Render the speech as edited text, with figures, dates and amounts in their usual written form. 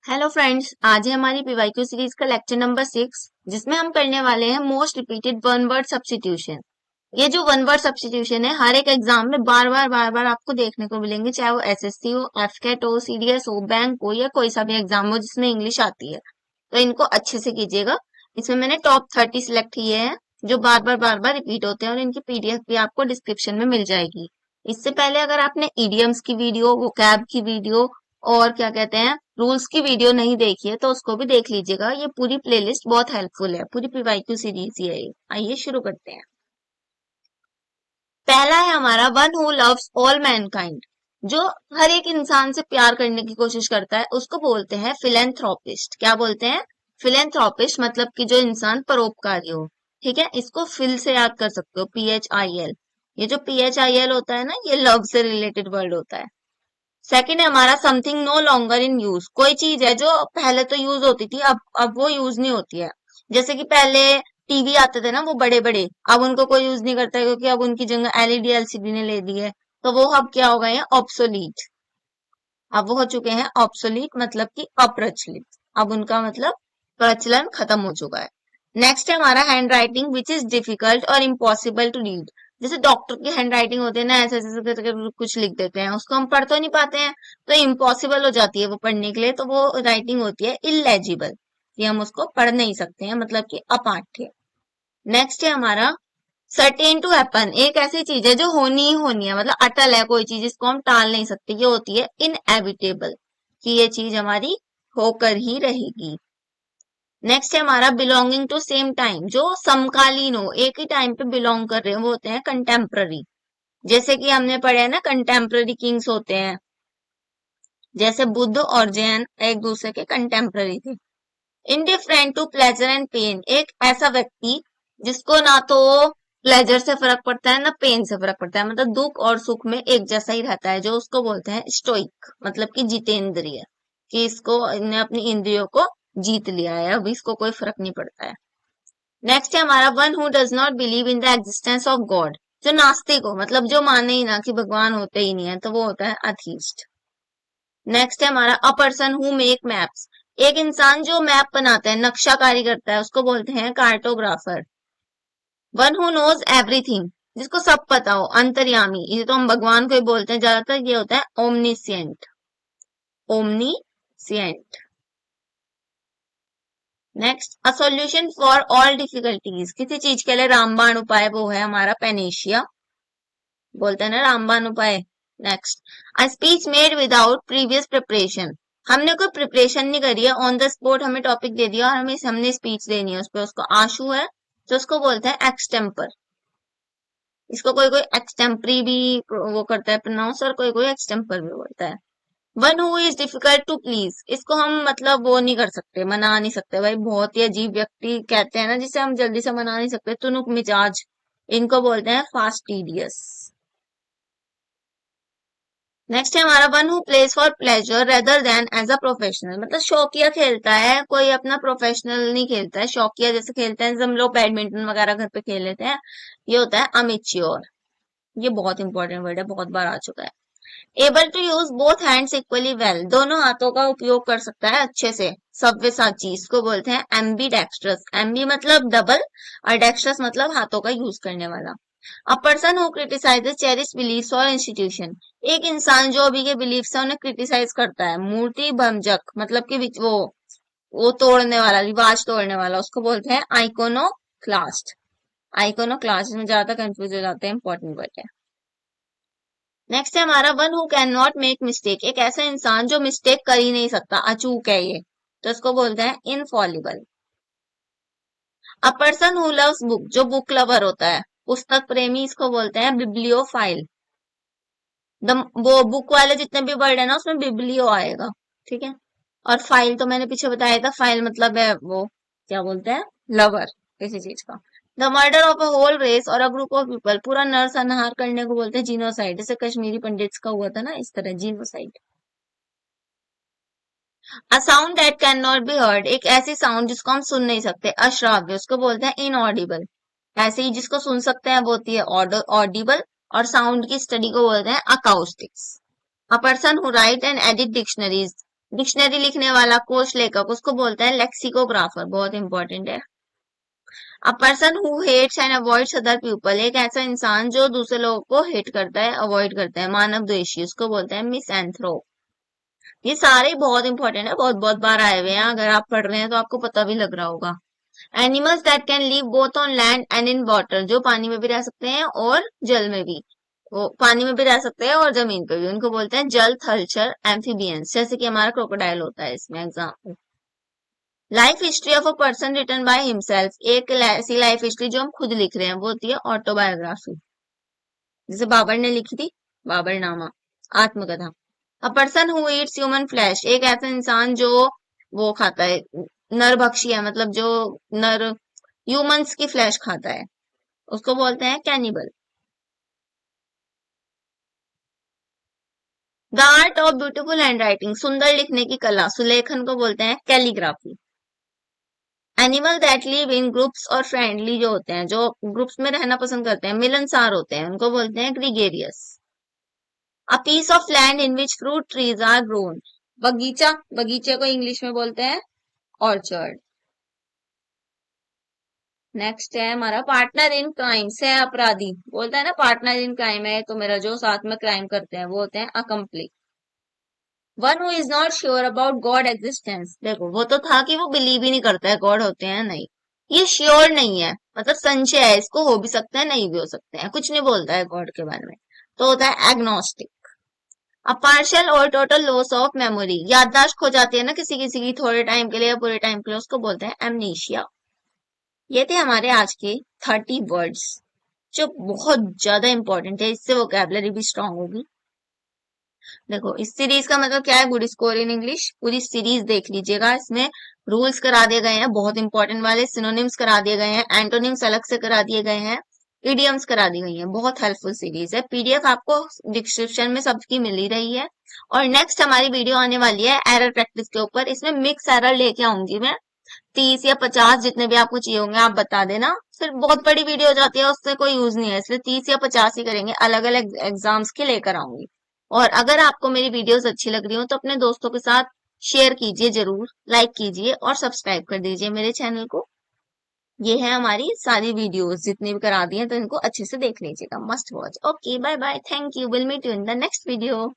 Hello friends, आज है हमारी पीवाईक्यू सीरीज का लेक्चर नंबर 6 जिसमें हम करने वाले हैं most repeated one word substitution. ये जो वन वर्ड सब्स्टिट्यूशन है हर एक एग्जाम में बार बार आपको देखने को मिलेंगे, चाहे वो एसएससी हो, एफकेट हो, सीडीएस हो, बैंक हो या कोई सा भी एग्जाम हो जिसमें इंग्लिश आती है। तो इनको अच्छे से कीजिएगा। इसमें मैंने टॉप 30 सिलेक्ट किए हैं जो बार बार रिपीट होते हैं और इनकी पीडीएफ भी आपको डिस्क्रिप्शन में मिल जाएगी। इससे पहले अगर आपने ईडियम्स की वीडियो, वोकैब की वीडियो और क्या कहते हैं रूल्स की वीडियो नहीं देखी है तो उसको भी देख लीजिएगा। ये पूरी प्लेलिस्ट बहुत हेल्पफुल है, पूरी पीवाईक्यू सीरीज ही है ये। आइए शुरू करते हैं। पहला है हमारा one who loves all Mankind. जो हर एक इंसान से प्यार करने की कोशिश करता है उसको बोलते हैं फिलेंथ्रोपिस्ट। क्या बोलते हैं? फिलेंथ्रोपिस्ट, मतलब कि जो इंसान परोपकारी हो। ठीक है, इसको फिल से याद कर सकते हो, PHIL। ये जो PHIL होता है ना, ये लव से रिलेटेड वर्ड होता है। सेकंड है हमारा something no longer in use. कोई चीज है जो पहले तो यूज होती थी, अब वो यूज नहीं होती है। जैसे कि पहले टीवी आते थे ना, वो बड़े बड़े, अब उनको कोई यूज नहीं करता है क्योंकि अब उनकी जगह एलईडी एलसीडी ने ले ली है। तो वो अब क्या हो गए हैं? ऑब्सोलीट। अब वो हो चुके हैं ऑब्सोलीट, मतलब कि अप्रचलित। अब उनका मतलब प्रचलन खत्म हो चुका है। नेक्स्ट है हमारा hand writing which is difficult और इम्पॉसिबल टू रीड। जैसे डॉक्टर की हैंड राइटिंग होती है ना, ऐसे ऐसे करके कुछ लिख देते हैं, उसको हम पढ़ तो नहीं पाते हैं, तो इम्पॉसिबल हो जाती है वो पढ़ने के लिए। तो वो राइटिंग होती है इलेजिबल, कि हम उसको पढ़ नहीं सकते हैं, मतलब कि अपाठ्य। नेक्स्ट है हमारा सर्टेन टू हैपन। एक ऐसी चीज है जो होनी ही होनी है, मतलब अटल है कोई चीज, इसको हम टाल नहीं सकते। ये होती है इनएविटेबल, कि ये चीज हमारी होकर ही रहेगी। नेक्स्ट है हमारा बिलोंगिंग टू सेम टाइम। जो समकालीन हो, एक ही टाइम पे बिलोंग कर रहे हो, वो होते हैं कंटेम्प्ररी। जैसे कि हमने पढ़े हैं ना, कंटेम्प्ररी किंग्स होते हैं। जैसे बुद्ध और जैन एक दूसरे के कंटेम्प्ररी थे। Indifferent to pleasure and pain. एक ऐसा व्यक्ति जिसको ना तो प्लेजर से फर्क पड़ता है ना पेन से फर्क पड़ता है, मतलब दुख और सुख में एक जैसा ही रहता है, जो उसको बोलते हैं स्टोइक, मतलब कि जितेंद्रिय, कि इसको इन्हें अपनी इंद्रियों को जीत लिया है, अब इसको कोई फर्क नहीं पड़ता है। नेक्स्ट है हमारा one who does not believe in the existence of God. जो नास्तिक हो, मतलब जो माने ही ना कि भगवान होते ही नहीं है, तो वो होता है अथीस्ट। नेक्स्ट है हमारा अ पर्सन हु मेक मैप्स। एक इंसान जो मैप बनाता है, नक्शाकारी करता है, उसको बोलते हैं cartographer. One who knows everything, जिसको सब पता हो, अंतर्यामी। ये तो हम भगवान को ही बोलते हैं ज्यादातर, ये होता है omniscient. Omniscient. Next, a solution for all difficulties. किसी चीज के लिए रामबाण उपाय वो है हमारा पेनेशिया, बोलते हैं ना रामबाण उपाय। Next, a speech made without previous preparation. हमने कोई प्रिपरेशन नहीं करी है, ऑन द स्पॉट हमें टॉपिक दे दिया और हमने स्पीच देनी है उस पर, उसको आशु है, तो उसको बोलते हैं एक्सटेम्पर। इसको कोई कोई एक्सटेम्परी भी वो करता है प्रोनाउंस, और कोई कोई एक्सटेम्पर भी बोलता है। One who is difficult to please. इसको हम मतलब वो नहीं कर सकते, मना नहीं सकते भाई, बहुत ही अजीब व्यक्ति कहते हैं ना जिसे हम जल्दी से मना नहीं सकते, तुनुक मिजाज। इनको बोलते हैं फास्टिडियस। नेक्स्ट है हमारा one who plays for pleasure rather than as a professional. मतलब शौकिया खेलता है, कोई अपना प्रोफेशनल नहीं खेलता है, शौकिया जैसे खेलते हैं, जैसे हम लोग बैडमिंटन वगैरह घर पे खेल लेते हैं, ये होता है अमेच्योर। ये बहुत इंपॉर्टेंट वर्ड है, बहुत बार आ चुका है। Able to use both hands equally well. दोनों हाथों का उपयोग कर सकता है अच्छे से, सव्यसाची। इसको बोलते हैं एम्बी डेक्स्ट्रस। एम्बी मतलब डबल और डेक्स्ट्रस मतलब हाथों का यूज करने वाला। अ person who criticises cherish beliefs और इंस्टीट्यूशन। एक इंसान जो अभी के बिलीफ्स है उन्हें क्रिटिसाइज करता है। मूर्ति भंजक, मतलब कि वो तोड़ने वाला, रिवाज तोड़ने वाला, उसको बोलते हैं आइकोनोक्लास्ट। आइकोनोक्लास्ट में ज्यादा कंफ्यूज हो जाते हैं, इंपॉर्टेंट वर्ड है। नेक्स्ट है हमारा one who can not make mistake. एक ऐसा इंसान जो मिस्टेक कर ही नहीं सकता, अचूक है ये, तो इसको बोलते हैं Infallible. A person who loves book. जो बुक लवर होता है, पुस्तक प्रेमी, इसको बोलते हैं बिब्लियोफाइल। वो बुक वाले जितने भी वर्ड है ना उसमें बिब्लियो आएगा, ठीक है। और फाइल तो मैंने पीछे बताया था, फाइल मतलब है वो क्या बोलते हैं, लवर किसी चीज का। The murder of a whole race और अ ग्रुप ऑफ पीपल। पूरा नरसंहार करने को बोलते हैं जीनोसाइड। जैसे कश्मीरी पंडित्स का हुआ था ना, इस तरह genocide. A sound that can not be heard. एक ऐसी साउंड जिसको हम सुन नहीं सकते, अश्राव्य, उसको बोलते हैं इनऑडिबल। ऐसे ही जिसको सुन सकते हैं वो होती है ऑडिबल। और साउंड की स्टडी को बोलते हैं acoustics. A person who write and edit dictionaries. Dictionary लिखने वाला, कोश लेखक, उसको बोलते हैं लेक्सिकोग्राफर, बहुत इंपॉर्टेंट है। A person who hates and avoids other people, एक ऐसा इंसान जो दूसरे लोगों को हेट करता है, अवॉइड करता है, मानव द्वेषी, उसको बोलते हैं मिसएंथ्रोप। ये सारे बहुत इंपॉर्टेंट है, बहुत बहुत बार आए हुए हैं, अगर आप पढ़ रहे हैं तो आपको पता भी लग रहा होगा। Animals that can live both on land and in water, जो पानी में भी रह सकते हैं और जल में भी, वो पानी में भी रह सकते हैं और जमीन पे भी, उनको बोलते हैं जल थलचर एम्फीबियंस, जैसे कि हमारा क्रोकोडाइल होता है इसमें example. Life history of a person written by himself, एक ऐसी लाइफ हिस्ट्री जो हम खुद लिख रहे हैं, वो होती है ऑटोबायोग्राफी, जैसे बाबर ने लिखी थी बाबर नामा, आत्मकथा। अ person who Yeats human flesh, एक ऐसा इंसान जो वो खाता है, नरभक्षी है, मतलब जो नर ह्यूमंस की फ्लैश खाता है, उसको बोलते हैं cannibal. The art of beautiful hand writing, सुंदर लिखने की कला, सुलेखन को बोलते हैं calligraphy. Animal that live in groups और फ्रेंडली, जो होते हैं, जो ग्रुप्स में रहना पसंद करते हैं, मिलनसार होते हैं, उनको बोलते हैं gregarious. A piece of land in which fruit trees are grown, बगीचा, बगीचे को इंग्लिश में बोलते हैं ऑर्चर्ड। नेक्स्ट है हमारा पार्टनर इन क्राइम, सह अपराधी, बोलता है ना पार्टनर इन क्राइम है तो मेरा जो साथ में क्राइम करते हैं वो होते हैं accomplish. One who is not sure about God existence, देखो वो तो था कि वो बिलीव ही नहीं करता है गॉड होते हैं नहीं, ये श्योर नहीं है, मतलब संशय है, इसको हो भी सकता है नहीं भी हो सकते हैं, कुछ नहीं बोलता है गॉड के बारे में, तो होता है एग्नोस्टिक। अ पार्शियल और टोटल लॉस ऑफ मेमोरी, याददाश्त खो जाती है ना किसी किसी की, थोड़े टाइम के लिए या पूरे टाइम के लिए, उसको बोलते हैं एमनीशिया। ये थे हमारे आज के 30 वर्ड्स, जो बहुत ज्यादा इंपॉर्टेंट है, इससे वोकैबुलरी भी स्ट्रांग होगी। देखो इस सीरीज का मतलब क्या है, गुड स्कोर इन इंग्लिश, पूरी सीरीज देख लीजिएगा, इसमें रूल्स करा दिए गए हैं बहुत इंपॉर्टेंट वाले, सिनोनिम्स करा दिए गए हैं, एंटोनिम्स अलग से करा दिए गए हैं, इडियम्स करा दी गई हैं, बहुत हेल्पफुल सीरीज है। पीडीएफ आपको डिस्क्रिप्शन में सबकी मिल ही रही है। और नेक्स्ट हमारी वीडियो आने वाली है एरर प्रैक्टिस के ऊपर, इसमें मिक्स एरर लेके आऊंगी मैं, 30 या 50 जितने भी आपको चाहिए होंगे आप बता देना, फिर बहुत बड़ी वीडियो हो जाती है उससे कोई यूज नहीं है, इसलिए 30 या 50 ही करेंगे, अलग अलग एग्जाम्स के लेकर आऊंगी। और अगर आपको मेरी वीडियोस अच्छी लग रही हो तो अपने दोस्तों के साथ शेयर कीजिए, जरूर लाइक कीजिए और सब्सक्राइब कर दीजिए मेरे चैनल को। ये है हमारी सारी वीडियोस जितनी भी करा दी हैं, तो इनको अच्छे से देख लीजिएगा, must watch. Okay bye bye, thank you, will meet you in the next video.